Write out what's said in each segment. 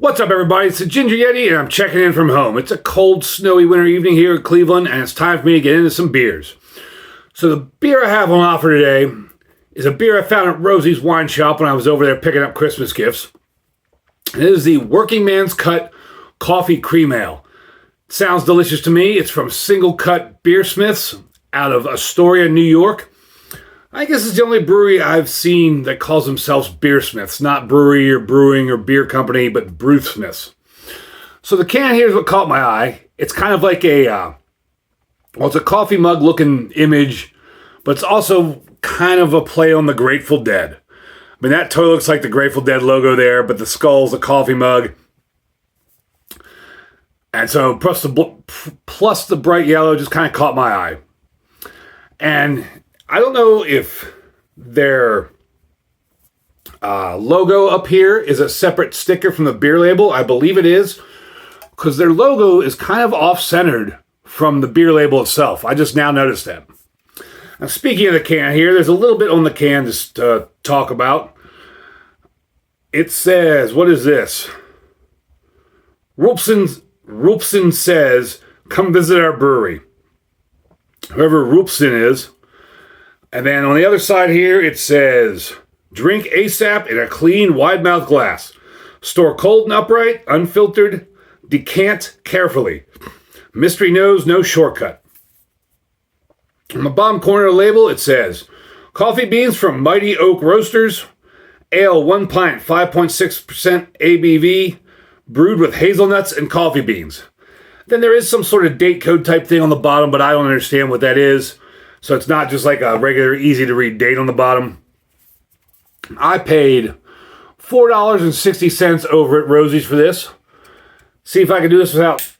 What's up, everybody? It's the Ginger Yeti, and I'm checking in from home. It's a cold, snowy winter evening here in Cleveland, and it's time for me to get into some beers. So the beer I have on offer today is a beer I found at Rozi's wine shop when I was over there picking up Christmas gifts. It is the Workingman's Cut Coffee Cream Ale. Sounds delicious to me. It's from Singlecut Beersmiths out of Astoria, New York. I guess it's the only brewery I've seen that calls themselves Beersmiths, not brewery or brewing or beer company, but brewsmiths. So the can here is what caught my eye. It's kind of like it's a coffee mug looking image, but it's also kind of a play on the Grateful Dead. I mean, that totally looks like the Grateful Dead logo there, but the skull's a coffee mug. And so plus the bright yellow just kind of caught my eye. And I don't know if their logo up here is a separate sticker from the beer label. I believe it is, because their logo is kind of off-centered from the beer label itself. I just now noticed that. Now, speaking of the can here, there's a little bit on the can to talk about. It says, what is this? Rulpson says, come visit our brewery. Whoever Rulpson is. And then on the other side here, it says, drink ASAP in a clean, wide-mouthed glass. Store cold and upright, unfiltered, decant carefully. Mystery nose, no shortcut. On the bottom corner of the label, it says, coffee beans from Mighty Oak Roasters, ale 1 pint, 5.6% ABV, brewed with hazelnuts and coffee beans. Then there is some sort of date code type thing on the bottom, but I don't understand what that is. So it's not just like a regular, easy-to-read date on the bottom. I paid $4.60 over at Rozi's for this. See if I can do this without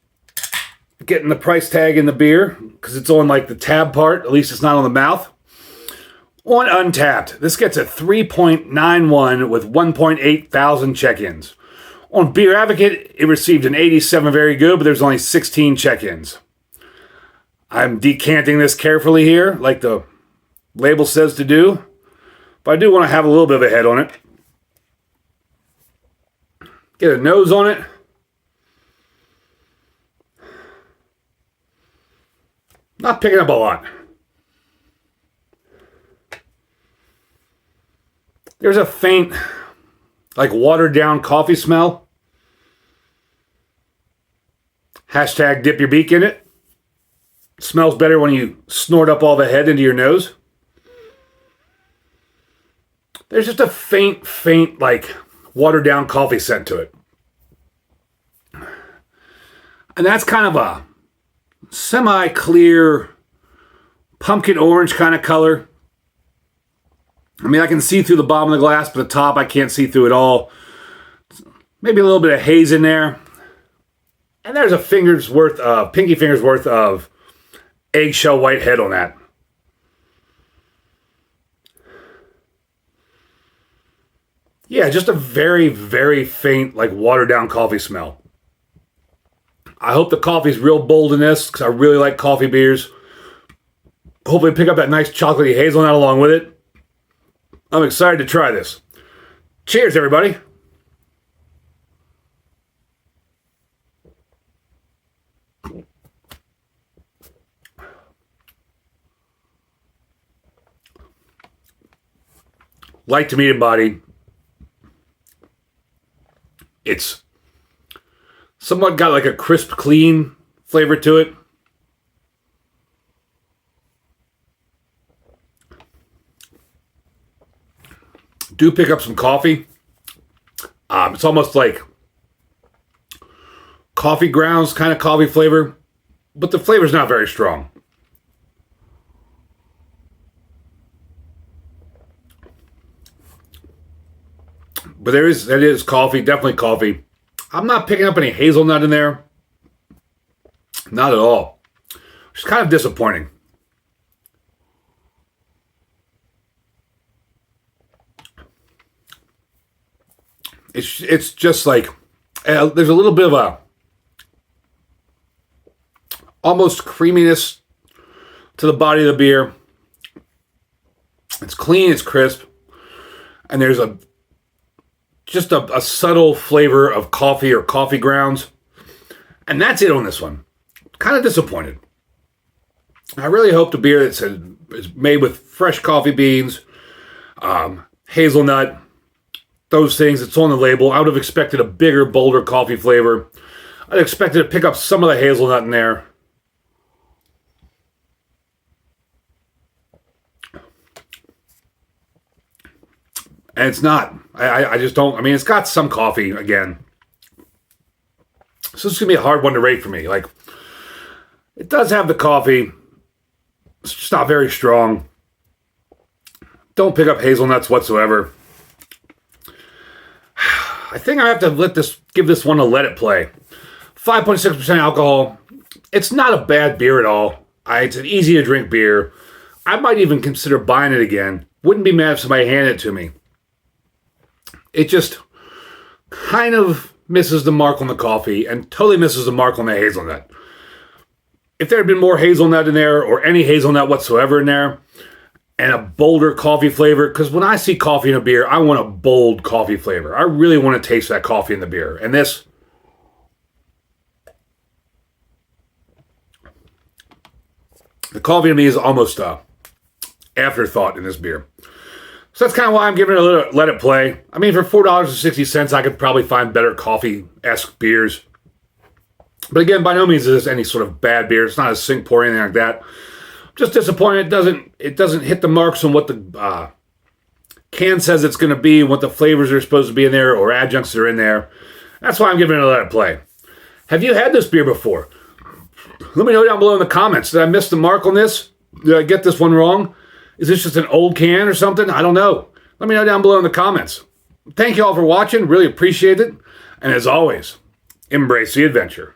getting the price tag in the beer, because it's on like the tab part. At least it's not on the mouth. On Untapped, this gets a 3.91 with 1.8 thousand check-ins. On Beer Advocate, it received an 87 very good, but there's only 16 check-ins. I'm decanting this carefully here, like the label says to do. But I do want to have a little bit of a head on it. Get a nose on it. Not picking up a lot. There's a faint, like watered down coffee smell. Hashtag dip your beak in it. Smells better when you snort up all the head into your nose. There's just a faint, like, watered down coffee scent to it. And that's kind of a semi-clear pumpkin orange kind of color. I mean, I can see through the bottom of the glass, but the top I can't see through at all. Maybe a little bit of haze in there. And there's a pinky finger's worth of eggshell white head on that. Yeah, just a very, very faint, like watered down coffee smell. I hope the coffee's real bold in this, because I really like coffee beers. Hopefully pick up that nice chocolatey hazelnut along with it. I'm excited to try this. Cheers, everybody. Light to medium body. It's somewhat got like a crisp, clean flavor to it. Do pick up some coffee. It's almost like coffee grounds kind of coffee flavor, but the flavor's not very strong. But that is coffee, definitely coffee. I'm not picking up any hazelnut in there. Not at all. Which is kind of disappointing. It's just like, there's a little bit of a almost creaminess to the body of the beer. It's clean, it's crisp, and there's a just a subtle flavor of coffee or coffee grounds. And that's it on this one. Kind of disappointed. I really hope the beer that is made with fresh coffee beans, hazelnut, those things, it's on the label. I would have expected a bigger, bolder coffee flavor. I'd expected to pick up some of the hazelnut in there. And it's not. I just don't. I mean, it's got some coffee again. So this is going to be a hard one to rate for me. Like, it does have the coffee. It's just not very strong. Don't pick up hazelnuts whatsoever. I think I have to give this one a let it play. 5.6% alcohol. It's not a bad beer at all. It's an easy to drink beer. I might even consider buying it again. Wouldn't be mad if somebody handed it to me. It just kind of misses the mark on the coffee and totally misses the mark on the hazelnut. If there had been more hazelnut in there or any hazelnut whatsoever in there and a bolder coffee flavor, because when I see coffee in a beer, I want a bold coffee flavor. I really want to taste that coffee in the beer. And the coffee to me is almost a afterthought in this beer. So that's kind of why I'm giving it a let it play. I mean, for $4.60, I could probably find better coffee-esque beers. But again, by no means is this any sort of bad beer. It's not a sink pour or anything like that. Just disappointed. It doesn't hit the marks on what the can says it's going to be, what the flavors are supposed to be in there, or adjuncts that are in there. That's why I'm giving it a let it play. Have you had this beer before? Let me know down below in the comments. Did I miss the mark on this? Did I get this one wrong? Is this just an old can or something? I don't know. Let me know down below in the comments. Thank you all for watching. Really appreciate it. And as always, embrace the adventure.